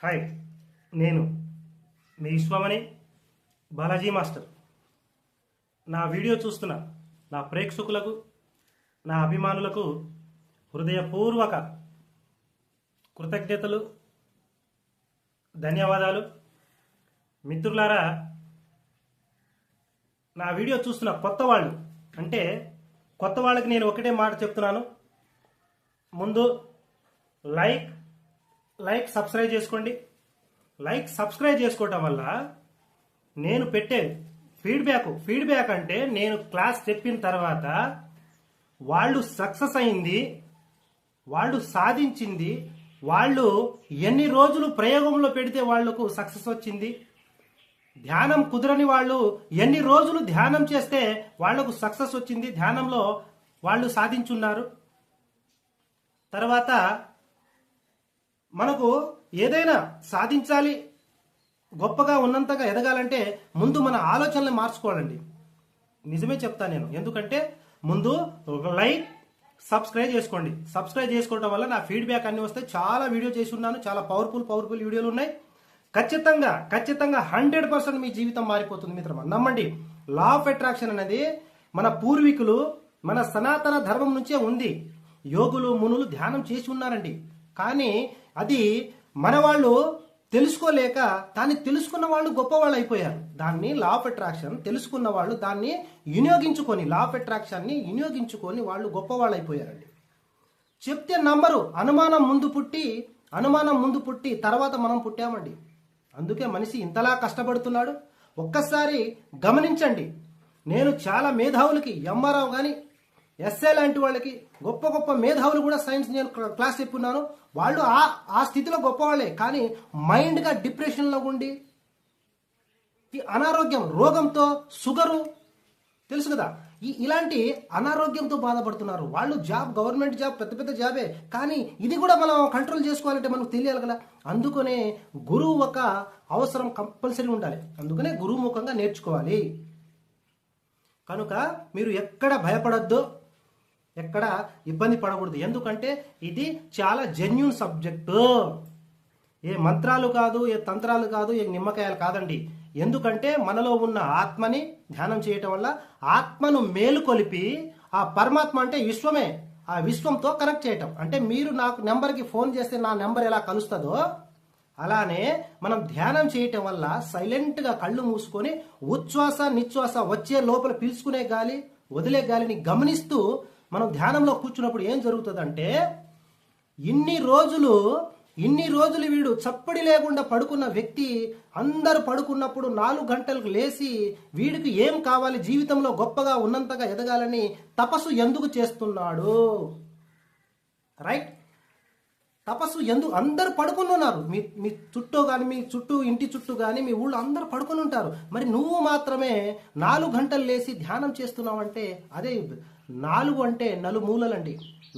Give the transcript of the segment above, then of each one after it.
Hi, నేను మీ Vishwamani Balaji master. నా video చూస్తున్న నా ప్రేక్షకులకు, నా అభిమానులకు హృదయపూర్వక కృతజ్ఞతలు, ధన్యవాదాలు. మిత్రులారా, నా వీడియో చూస్తున్న కొత్త వాళ్ళు, అంటే కొత్త వాళ్ళకి నేను ఒకటే మాట చెప్తున్నాను. ముందు లైక్ సబ్స్క్రైబ్ చేసుకోండి. సబ్స్క్రైబ్ చేసుకోవటం వల్ల నేను పెట్టే ఫీడ్బ్యాక్ అంటే నేను క్లాస్ చెప్పిన తర్వాత వాళ్ళు సక్సెస్ అయింది, వాళ్ళు సాధించింది, వాళ్ళు ఎన్ని రోజులు ప్రయోగంలో పెడితే వాళ్లకు సక్సెస్ వచ్చింది, ధ్యానం కుదరని వాళ్ళు ఎన్ని రోజులు ధ్యానం చేస్తే వాళ్లకు సక్సెస్ వచ్చింది, ధ్యానంలో వాళ్ళు సాధించున్నారు. తర్వాత మనకు ఏదైనా సాధించాలి, గొప్పగా ఉన్నంతగా ఎదగాలంటే ముందు మన ఆలోచనలు మార్చుకోవాలండి. నిజమే చెప్తా నేను. ఎందుకంటే ముందు లైక్ సబ్స్క్రైబ్ చేసుకోండి. సబ్స్క్రైబ్ చేసుకోవడం వల్ల నా ఫీడ్బ్యాక్ అన్ని వస్తాయి. చాలా వీడియో చేసి ఉన్నాను, చాలా పవర్ఫుల్ వీడియోలు ఉన్నాయి. ఖచ్చితంగా 100% మీ జీవితం మారిపోతుంది మిత్రమా, నమ్మండి. లా ఆఫ్ అట్రాక్షన్ అనేది మన పూర్వీకులు, మన సనాతన ధర్మం నుంచే ఉంది. యోగులు, మునులు ధ్యానం చేసి ఉన్నారండి. కానీ అది మన వాళ్ళు తెలుసుకోలేక దాన్ని తెలుసుకున్న వాళ్ళు గొప్పవాళ్ళు అయిపోయారు. దాన్ని లా ఆఫ్ అట్రాక్షన్ తెలుసుకున్న వాళ్ళు దాన్ని వినియోగించుకొని, లా ఆఫ్ అట్రాక్షన్ని వినియోగించుకొని వాళ్ళు గొప్పవాళ్ళు అయిపోయారండి. చెప్తే నంబరు. అనుమానం ముందు పుట్టి తర్వాత మనం పుట్టామండి. అందుకే మనిషి ఇంతలా కష్టపడుతున్నాడు. ఒక్కసారి గమనించండి. నేను చాలా మేధావులకి, ఎంఆర్ఆవు కానీ ఎస్ఏ లాంటి వాళ్ళకి, గొప్ప మేధావులు కూడా సైన్స్ నేను క్లాస్ చెప్పున్నాను. వాళ్ళు ఆ స్థితిలో గొప్పవాళ్లే. కానీ మైండ్గా డిప్రెషన్లో ఉండి, ఈ అనారోగ్యం, రోగంతో, షుగరు తెలుసు కదా, ఇలాంటి అనారోగ్యంతో బాధపడుతున్నారు. వాళ్ళు గవర్నమెంట్ జాబ్, పెద్ద జాబే. కానీ ఇది కూడా మనం కంట్రోల్ చేసుకోవాలంటే మనకు తెలియాలి కదా. అందుకనే గురువు ఒక అవసరం కంపల్సరీ ఉండాలి. అందుకనే గురువు ముఖంగా నేర్చుకోవాలి. కనుక మీరు ఎక్కడ భయపడద్దు, ఎక్కడ ఇబ్బంది పడకూడదు. ఎందుకంటే ఇది చాలా జెన్యూన్ సబ్జెక్టు. ఏ మంత్రాలు కాదు, ఏ తంత్రాలు కాదు, ఏ నిమ్మకాయలు కాదండి. ఎందుకంటే మనలో ఉన్న ఆత్మని ధ్యానం చేయటం వల్ల ఆత్మను మేలుకొలిపి, ఆ పరమాత్మ అంటే విశ్వమే, ఆ విశ్వంతో కనెక్ట్ చేయటం. అంటే మీరు నాకు నెంబర్కి ఫోన్ చేస్తే నా నెంబర్ ఎలా కలుస్తుందో అలానే మనం ధ్యానం చేయటం వల్ల సైలెంట్గా కళ్ళు మూసుకొని ఉచ్ఛ్వాస నిశ్వాస వచ్చే లోపల పీల్చుకునే గాలి, వదిలే గాలిని గమనిస్తూ మనం ధ్యానంలో కూర్చున్నప్పుడు ఏం జరుగుతుందంటే, ఇన్ని రోజులు వీడు చప్పడి లేకుండా పడుకున్న వ్యక్తి అందరూ పడుకున్నప్పుడు 4 గంటలకు లేచి వీడికి ఏం కావాలి, జీవితంలో గొప్పగా ఉన్నంతగా ఎదగాలని తపస్సు ఎందుకు చేస్తున్నాడు? రైట్? తపస్సు ఎందుకు? అందరు పడుకుని ఉన్నారు. మీ చుట్టూ కానీ, మీ చుట్టూ, ఇంటి చుట్టూ కానీ, మీ ఊళ్ళో అందరు పడుకుని ఉంటారు. మరి నువ్వు మాత్రమే 4 గంటలు లేచి ధ్యానం చేస్తున్నావు అంటే, అదే 4 అంటే నలుమూలలండి.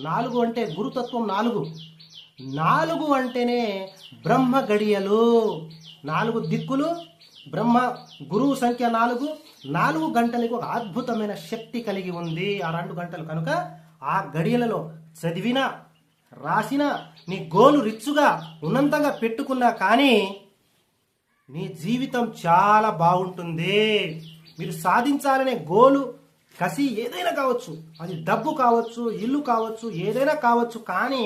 4 అంటే గురుతత్వం. 4 అంటేనే బ్రహ్మ గడియలు. 4 దిక్కులు, బ్రహ్మ గురువు సంఖ్య 4 గంటలకు ఒక అద్భుతమైన శక్తి కలిగి ఉంది ఆ 2 గంటలు. కనుక ఆ గడియలలో చదివినా, రాసిన, నీ గోలు రిచ్చుగా ఉన్నంతగా పెట్టుకున్నా కానీ నీ జీవితం చాలా బాగుంటుంది. మీరు సాధించాలనే గోలు, కసి ఏదైనా కావచ్చు, అది డబ్బు కావచ్చు, ఇల్లు కావచ్చు, ఏదైనా కావచ్చు. కానీ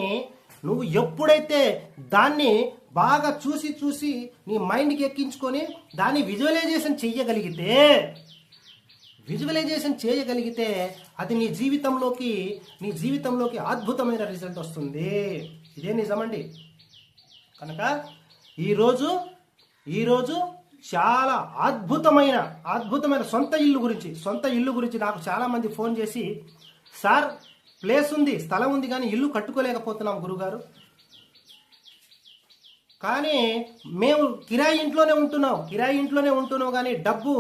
నువ్వు ఎప్పుడైతే దాన్ని బాగా చూసి నీ మైండ్కి ఎక్కించుకొని దాన్ని విజువలైజేషన్ చేయగలిగితే అది నీ జీవితంలోకి అద్భుతమైన రిజల్ట్ వస్తుంది. ఇదే నిజమండి. కనుక ఈరోజు చాలా అద్భుతమైన సొంత ఇల్లు గురించి నాకు చాలా మంది ఫోన్ చేసి, సార్ ప్లేస్ ఉంది, స్థలం ఉంది, కానీ ఇల్లు కట్టుకోలేకపోతున్నాం గురుగారు. కానీ మేము కిరాయి ఇంట్లోనే ఉంటున్నాం కానీ డబ్బు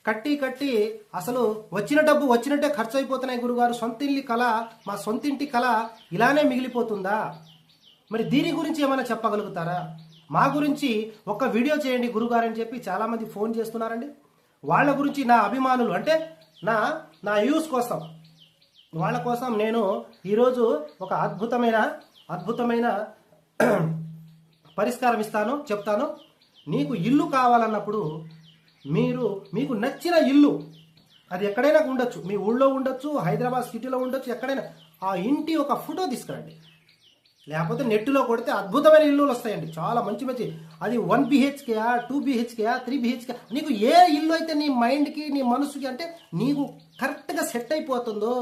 కట్టి అసలు వచ్చిన డబ్బు వచ్చినట్టే ఖర్చు అయిపోతున్నాయి గురుగారు. మా సొంతింటి కళ ఇలానే మిగిలిపోతుందా? మరి దీని గురించి ఏమైనా చెప్పగలుగుతారా? మా గురించి ఒక వీడియో చేయండి గురుగారు అని చెప్పి చాలా మంది ఫోన్ చేస్తున్నారండి. వాళ్ళ గురించి, నా అభిమానులు అంటే నా యూస్ కోసం, వాళ్ళ కోసం నేను ఈరోజు ఒక అద్భుతమైన పరిష్కారం ఇస్తాను, చెప్తాను. నీకు ఇల్లు కావాలన్నప్పుడు మీకు నచ్చిన ఇల్లు అది ఎక్కడైనా ఉండొచ్చు, మీ ఊళ్ళో ఉండొచ్చు, హైదరాబాద్ సిటీలో ఉండొచ్చు, ఎక్కడైనా ఆ ఇంటి ఒక ఫోటో తీసుకురండి. లేకపోతే నెట్లో కొడితే అద్భుతమైన ఇల్లులు వస్తాయండి, చాలా మంచి మంచి. అది 1 BHK 2 BHK 3 BHK, నీకు ఏ ఇల్లు అయితే నీ మైండ్కి నీ మనసుకి అంటే నీకు కరెక్ట్గా సెట్ అయిపోతుందో,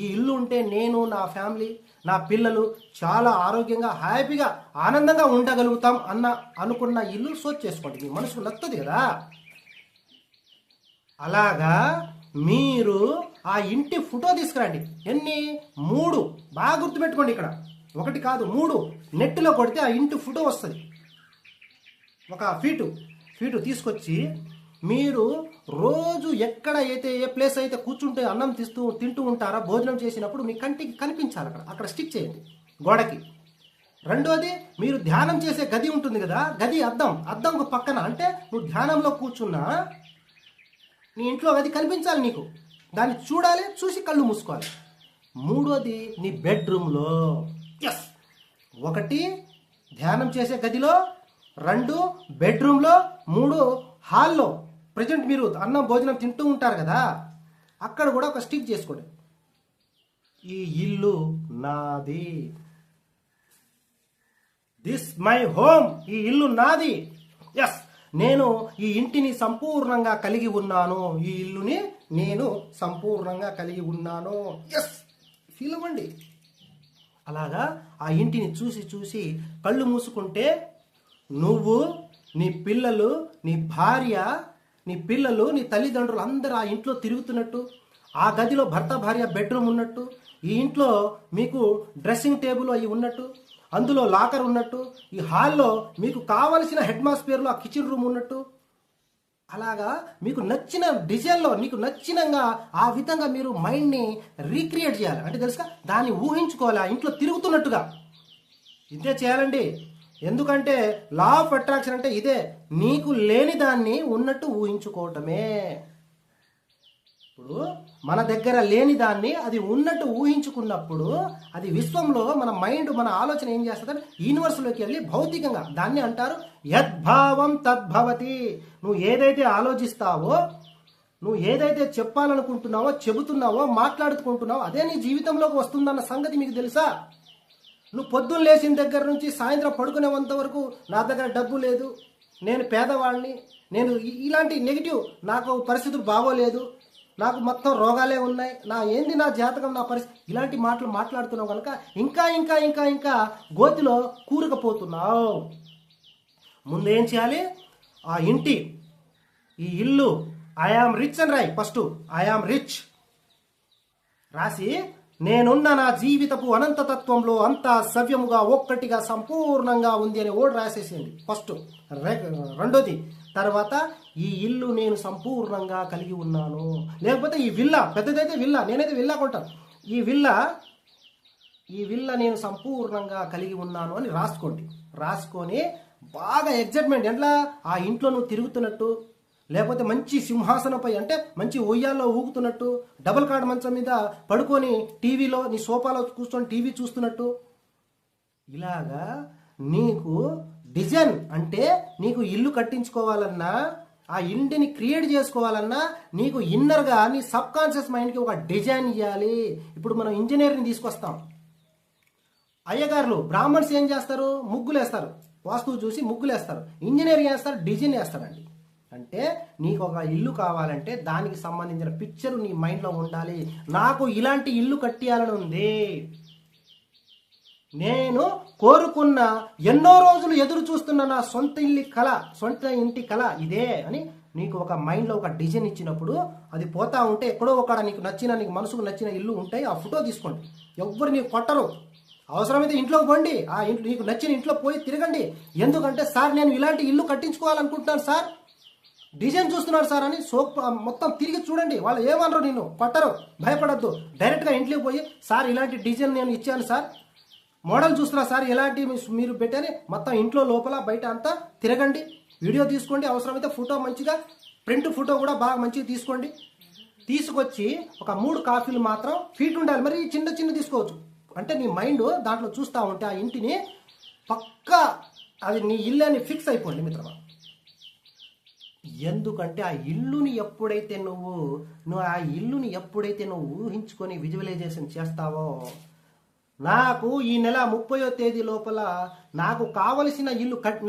ఈ ఇల్లు ఉంటే నేను, నా ఫ్యామిలీ, నా పిల్లలు చాలా ఆరోగ్యంగా హ్యాపీగా ఆనందంగా ఉండగలుగుతాం అనుకున్న ఇల్లు సోచ్ చేసుకోండి. మీ మనసుకు నచ్చుతుంది కదా. అలాగా మీరు ఆ ఇంటి ఫోటో తీసుకురండి. ఎన్ని? 3. బాగా గుర్తుపెట్టుకోండి, ఇక్కడ 1 కాదు 3. నెట్లో కొడితే ఆ ఇంటి ఫోటో వస్తుంది. ఒక ఫీటు తీసుకొచ్చి మీరు రోజు ఎక్కడ అయితే ఏ ప్లేస్ అయితే కూర్చుంటే అన్నం తింటూ ఉంటారో, భోజనం చేసినప్పుడు మీ కంటికి కనిపించాలి, అక్కడ స్టిక్ చేయండి గోడకి. రెండోది, మీరు ధ్యానం చేసే గది ఉంటుంది కదా, గది అద్దం పక్కన, అంటే నువ్వు ధ్యానంలో కూర్చున్నా నీ ఇంట్లో అది కనిపించాలి నీకు, దాన్ని చూడాలి, చూసి కళ్ళు మూసుకోవాలి. మూడోది, నీ బెడ్రూమ్లో. 1 ధ్యానం చేసే గదిలో, 2 బెడ్రూమ్లో, 3 హాల్లో. ప్రజెంట్ మీరు అన్నం భోజనం తింటూ ఉంటారు కదా, అక్కడ కూడా ఒక స్టిక్ చేసుకోండి, ఈ ఇల్లు నాది, దిస్ మై హోమ్, ఈ ఇల్లు నాది. నేను ఈ ఇంటిని సంపూర్ణంగా కలిగి ఉన్నాను, ఈ ఇల్లుని నేను సంపూర్ణంగా కలిగి ఉన్నాను. ఫీల్ అవ్వండి. అలాగా ఆ ఇంటిని చూసి కళ్ళు మూసుకుంటే నువ్వు, నీ పిల్లలు, నీ భార్య, నీ పిల్లలు, నీ తల్లిదండ్రులు అందరూ ఆ ఇంట్లో తిరుగుతున్నట్టు, ఆ గదిలో భర్త భార్య బెడ్రూమ్ ఉన్నట్టు, ఈ ఇంట్లో మీకు డ్రెస్సింగ్ టేబుల్ అవి ఉన్నట్టు, అందులో లాకర్ ఉన్నట్టు, ఈ హాల్లో మీకు కావలసిన అట్మాస్ఫియర్లో ఆ కిచెన్ రూమ్ ఉన్నట్టు, అలాగా మీకు నచ్చిన డిజైన్లో నీకు నచ్చినంగా ఆ విధంగా మీరు మైండ్ని రీక్రియేట్ చేయాలి. అంటే తెలుసా, దాన్ని ఊహించుకోవాలి, ఆ ఇంట్లో తిరుగుతున్నట్టుగా. ఇదే చేయాలండి. ఎందుకంటే లా ఆఫ్ అట్రాక్షన్ అంటే ఇదే, నీకు లేని దాన్ని ఉన్నట్టు ఊహించుకోవటమే. ఇప్పుడు మన దగ్గర లేని దాన్ని అది ఉన్నట్టు ఊహించుకున్నప్పుడు అది విశ్వంలో మన మైండ్, మన ఆలోచన ఏం చేస్తుందంటే యూనివర్స్లోకి వెళ్ళి భౌతికంగా, దాన్ని అంటారు యద్భావం తద్భవతి. నువ్వు ఏదైతే ఆలోచిస్తావో, నువ్వు ఏదైతే చెప్పాలనుకుంటున్నావో, చెబుతున్నావో, మాట్లాడుకుంటున్నావో అదే నీ జీవితంలోకి వస్తుందన్న సంగతి మీకు తెలుసా? నువ్వు పొద్దున్న లేచిన దగ్గర నుంచి సాయంత్రం పడుకునేంత వరకు నా దగ్గర డబ్బు లేదు, నేను పేదవాడిని, నేను ఇలాంటి నెగిటివ్, నాకు పరిస్థితులు బాగోలేదు, నాకు మొత్తం రోగాలే ఉన్నాయి, నా జాతకం, నా పరిస్థితి, ఇలాంటి మాటలు మాట్లాడుతున్నావు కనుక ఇంకా ఇంకా ఇంకా ఇంకా గోతిలో కూరుకుపోతున్నావు. ముందేం చేయాలి? ఆ ఇంటి, ఈ ఇల్లు, ఐ ఆమ్ రిచ్ అని రాయి. ఫస్ట్ ఐ ఆమ్ రిచ్ రాసి, నేనున్న నా జీవితపు అనంతతత్వంలో అంతా సవ్యముగా ఒక్కటిగా సంపూర్ణంగా ఉంది అని ఓడి రాసేసేయండి ఫస్ట్. రెండోది, తర్వాత ఈ ఇల్లు నేను సంపూర్ణంగా కలిగి ఉన్నాను. లేకపోతే ఈ విల్లా, పెద్దదైతే విల్లా, నేనైతే విల్లా కొంటాను, ఈ విల్లా నేను సంపూర్ణంగా కలిగి ఉన్నాను అని రాసుకోండి. రాసుకొని బాగా ఎగ్జైట్మెంట్, ఎట్లా ఆ ఇంట్లో నువ్వు తిరుగుతున్నట్టు, లేకపోతే మంచి సింహాసనంపై అంటే మంచి ఉయ్యాల్లో ఊగుతున్నట్టు, డబుల్ కార్డ్ మంచం మీద పడుకొని టీవీలో, నీ సోఫాలో కూర్చొని టీవీ చూస్తున్నట్టు, ఇలాగా నీకు డిజైన్ అంటే నీకు ఇల్లు కట్టించుకోవాలన్నా, ఆ ఇంటిని క్రియేట్ చేసుకోవాలన్నా నీకు ఇన్నర్గా నీ సబ్ కాన్షియస్ మైండ్కి ఒక డిజైన్ ఇవ్వాలి. ఇప్పుడు మనం ఇంజనీర్ని తీసుకొస్తాం, అయ్యగారులు బ్రాహ్మణ్స్ ఏం చేస్తారు? ముగ్గులు వేస్తారు, వాస్తువు చూసి ముగ్గులు వేస్తారు. ఇంజనీర్ చేస్తారు, డిజైన్ వేస్తారండి. అంటే నీకు ఒక ఇల్లు కావాలంటే దానికి సంబంధించిన పిక్చర్ నీ మైండ్లో ఉండాలి. నాకు ఇలాంటి ఇల్లు కట్టియాలని ఉంది, నేను కోరుకున్న, ఎన్నో రోజులు ఎదురు చూస్తున్న నా సొంత ఇంటి కళ ఇదే అని నీకు ఒక మైండ్లో ఒక డిజైన్ ఇచ్చినప్పుడు, అది పోతా ఉంటే ఎక్కడో ఒక నీకు మనసుకు నచ్చిన ఇల్లు ఉంటాయి, ఆ ఫోటో తీసుకోండి. ఎవ్వరు నీకు కొట్టరు. అవసరమైతే ఇంట్లోకి పోండి, ఆ ఇంట్లో నీకు నచ్చిన ఇంట్లో పోయి తిరగండి. ఎందుకంటే సార్ నేను ఇలాంటి ఇల్లు కట్టించుకోవాలనుకుంటున్నాను సార్, డిజైన్ చూస్తున్నారు సార్ అని మొత్తం తిరిగి చూడండి. వాళ్ళు ఏమనరు, నిన్ను కొట్టరు, భయపడద్దు. డైరెక్ట్గా ఇంట్లోకి పోయి, సార్ ఇలాంటి డిజైన్ నేను ఇచ్చాను సార్, మోడల్ చూస్తున్నా సార్, ఎలాంటి మీరు పెట్టని మొత్తం ఇంట్లో లోపల బయట అంతా తిరగండి, వీడియో తీసుకోండి. అవసరమైతే ఫోటో మంచిగా ప్రింట్ ఫోటో కూడా బాగా మంచిగా తీసుకోండి. తీసుకొచ్చి ఒక 3 కాఫీలు మాత్రం ఫీట్ ఉండాలి, మరి చిన్న తీసుకోవచ్చు. అంటే నీ మైండ్ దాంట్లో చూస్తూ ఉంటే ఆ ఇంటిని పక్కా అది నీ ఇల్లు అని ఫిక్స్ అయిపోండి మిత్రమా. ఎందుకంటే ఆ ఇల్లుని ఎప్పుడైతే నువ్వు ఆ ఇల్లుని ఎప్పుడైతే నువ్వు ఊహించుకొని విజువలైజేషన్ చేస్తావో, నాకు ఈ నెల 30వ తేదీ లోపల నాకు కావలసిన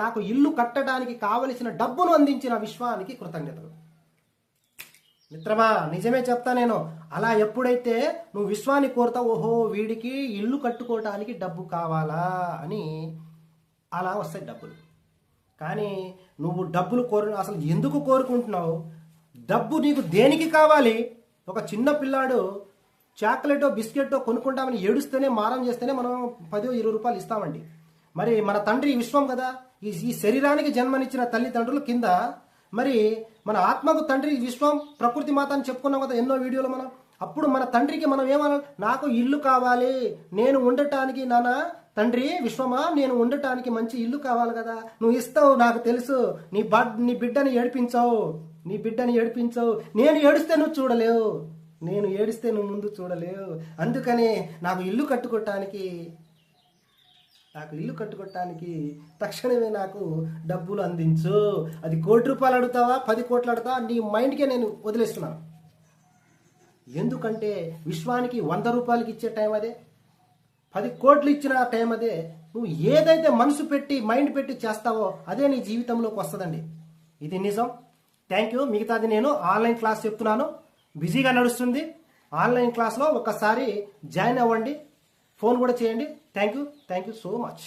నాకు ఇల్లు కట్టడానికి కావలసిన డబ్బును అందించిన విశ్వానికి కృతజ్ఞతలు. మిత్రమా, నిజమే చెప్తా నేను. అలా ఎప్పుడైతే నువ్వు విశ్వాన్ని కోరుతావు, ఓహో వీడికి ఇల్లు కట్టుకోవటానికి డబ్బు కావాలా అని, అలా వస్తాయి డబ్బులు. కానీ నువ్వు డబ్బులు అసలు ఎందుకు కోరుకుంటున్నావు? డబ్బు నీకు దేనికి కావాలి? ఒక చిన్న పిల్లాడు చాక్లెటో బిస్కెట్టో కొనుక్కుంటామని ఏడుస్తేనే, మారం చేస్తేనే మనం 10-20 రూపాయలు ఇస్తామండి. మరి మన తండ్రి విశ్వం కదా, ఈ శరీరానికి జన్మనిచ్చిన తల్లిదండ్రులు కింద, మరి మన ఆత్మకు తండ్రి విశ్వం, ప్రకృతి మాత అని చెప్పుకున్నాం కదా ఎన్నో వీడియోలు మనం. అప్పుడు మన తండ్రికి మనం ఏమనాలి? నాకు ఇల్లు కావాలి, నేను ఉండటానికి, నాన్న తండ్రి విశ్వమా నేను ఉండటానికి మంచి ఇల్లు కావాలి కదా, నువ్వు ఇస్తావు నాకు తెలుసు. నీ బిడ్డని ఏడిపించవు. నేను ఏడిస్తే నువ్వు చూడలేవు, నేను ఏడిస్తే నువ్వు ముందు చూడలేవు. అందుకని నాకు ఇల్లు కట్టుకోవటానికి తక్షణమే నాకు డబ్బులు అందించు. అది 1 కోటి రూపాయలు అడుగుతావా, 10 కోట్లు అడుగుతావా, నీ మైండ్కే నేను వదిలేస్తున్నాను. ఎందుకంటే విశ్వానికి 100 రూపాయలకి ఇచ్చే టైం అదే, 10 కోట్లు ఇచ్చిన టైం అదే. నువ్వు ఏదైతే మనసు పెట్టి మైండ్ పెట్టి చేస్తావో అదే నీ జీవితంలోకి వస్తుందండి. ఇది నిజం. Thank you. మిగతాది నేను ఆన్లైన్ క్లాస్ చెప్తున్నాను, బిజీగా నడుస్తుంది. ఆన్లైన్ క్లాస్లో ఒకసారి జాయిన్ అవ్వండి, ఫోన్ కూడా చేయండి. Thank you so much.